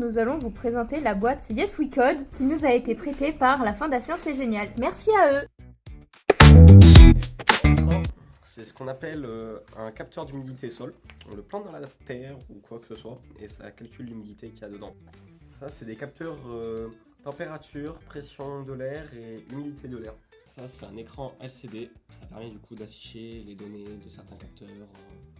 nous allons vous présenter la boîte Yes We Code qui nous a été prêtée par la Fondation C'est Génial. Merci à eux. C'est ce qu'on appelle un capteur d'humidité sol. On le plante dans la terre ou quoi que ce soit et ça calcule l'humidité qu'il y a dedans. Ça, c'est des capteurs température, pression de l'air et humidité de l'air. Ça, c'est un écran LCD. Ça permet du coup d'afficher les données de certains capteurs.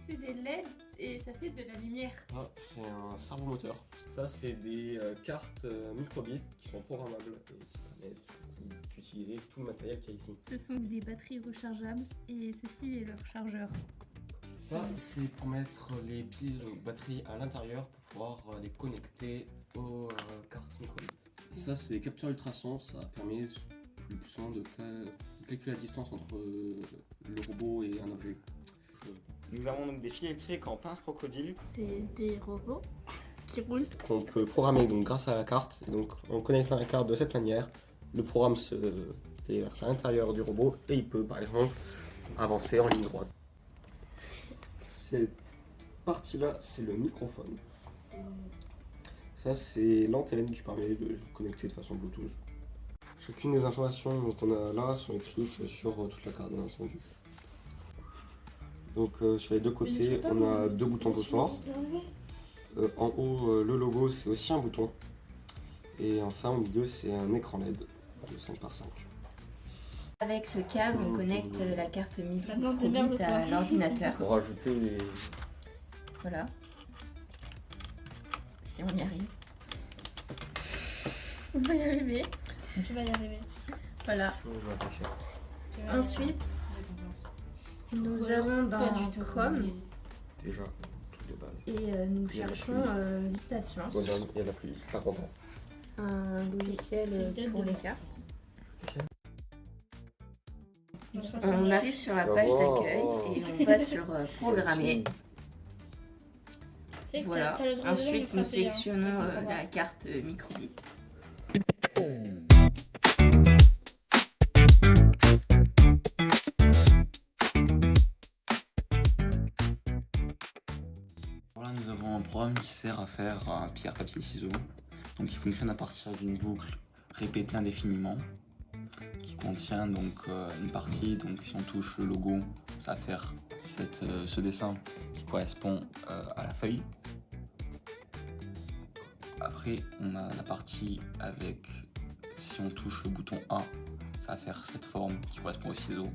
C'est des LED et ça fait de la lumière. Ça, c'est un servomoteur. Ça, c'est des cartes microbit qui sont programmables et qui permettent d'utiliser tout le matériel qu'il y a ici. Ce sont des batteries rechargeables et ceci est leur chargeur. Ça, c'est pour mettre les piles ou batteries à l'intérieur pour pouvoir les connecter aux cartes microbit. Ça, c'est des capteurs ultrasons. Ça permet le plus souvent de calculer la distance entre le robot et un objet. Nous avons donc des fils électriques en pince crocodile. C'est des robots qui roulent. Qu'on peut programmer donc grâce à la carte. Et donc, en connectant la carte de cette manière, le programme se déverse à l'intérieur du robot et il peut par exemple avancer en ligne droite. Cette partie-là, c'est le microphone. Ça, c'est l'antenne qui permet de connecter de façon Bluetooth. Chacune des informations qu'on a là sont écrites sur toute la carte, bien entendu. Donc sur les deux côtés, on a deux boutons poussoirs. En haut, le logo, c'est aussi un bouton. Et enfin, au milieu, c'est un écran LED de 5 par 5. Avec le câble, on connecte la carte microbit à l'ordinateur. Pour rajouter les... Voilà. Si on y arrive. On va y arriver. Tu vas y arriver. Voilà. Je vais attacher. Ensuite, nous avons dans Chrome Déjà, truc de base. et nous Il y a la cherchons pluie. Vista Science, Il y a la pluie, pas content. un logiciel pour les cartes. On arrive sur la page d'accueil et on va sur programmer. Voilà. Ensuite, nous sélectionnons la carte microbit. Voilà, nous avons un programme qui sert à faire un pierre, papier, ciseaux. Donc il fonctionne à partir d'une boucle répétée indéfiniment qui contient donc une partie. Donc si on touche le logo, ça va faire ce dessin qui correspond à la feuille. Après, on a la partie avec, si on touche le bouton A, ça va faire cette forme qui correspond au ciseau.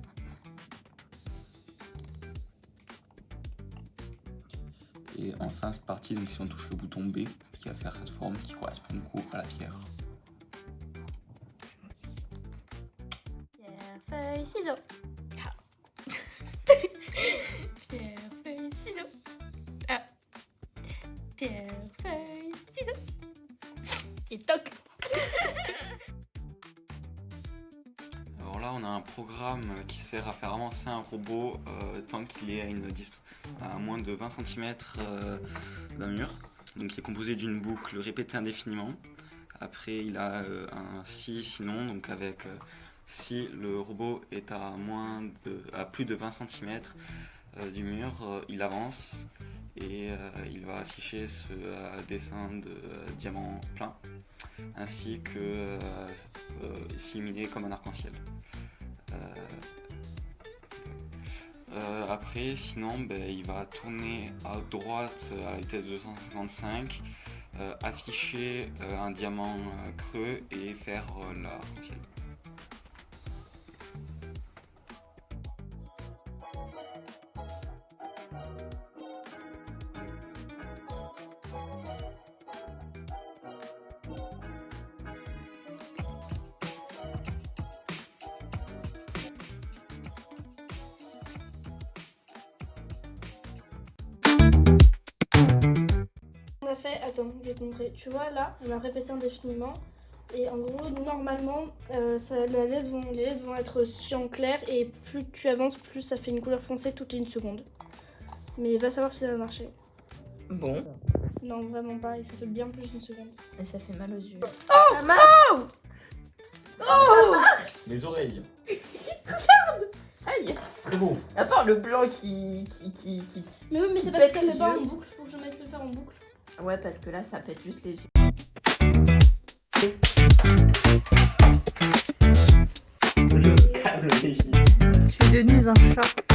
Et enfin, cette partie, donc si on touche le bouton B, qui va faire cette forme qui correspond du coup à la pierre. Pierre, feuille, ciseaux. Pierre, feuille, ciseaux. Ah. Pierre, feuille, ciseaux. Et toc. Alors là, on a un programme qui sert à faire avancer un robot tant qu'il est à moins de 20 cm d'un mur. Donc il est composé d'une boucle répétée indéfiniment. Après, il a un si, sinon, donc avec si le robot est à plus de 20 cm du mur, il avance et il va afficher ce dessin de diamant plein, ainsi que simulé comme un arc-en-ciel. Après, sinon, il va tourner à droite à la vitesse de 255, afficher un diamant creux et faire l'arc-en-ciel. On a fait, attends, je vais te montrer. Tu vois là, on a répété indéfiniment. Et en gros, normalement, les LED vont être cyan clair. Et plus tu avances, plus ça fait une couleur foncée toutes les 1 seconde. Mais va savoir si ça va marcher. Bon, Non, vraiment pas. Et ça fait bien plus d'1 seconde. et ça fait mal aux yeux. Ça marche. Les oreilles. Aïe. C'est très beau. À part le blanc qui... Mais oui, mais c'est Qui parce que pète ça les fait pas yeux. en boucle. Faut que je mette le faire en boucle. Ouais, parce que là, ça pète juste les yeux. Le câble des filles. Je suis devenue un chat.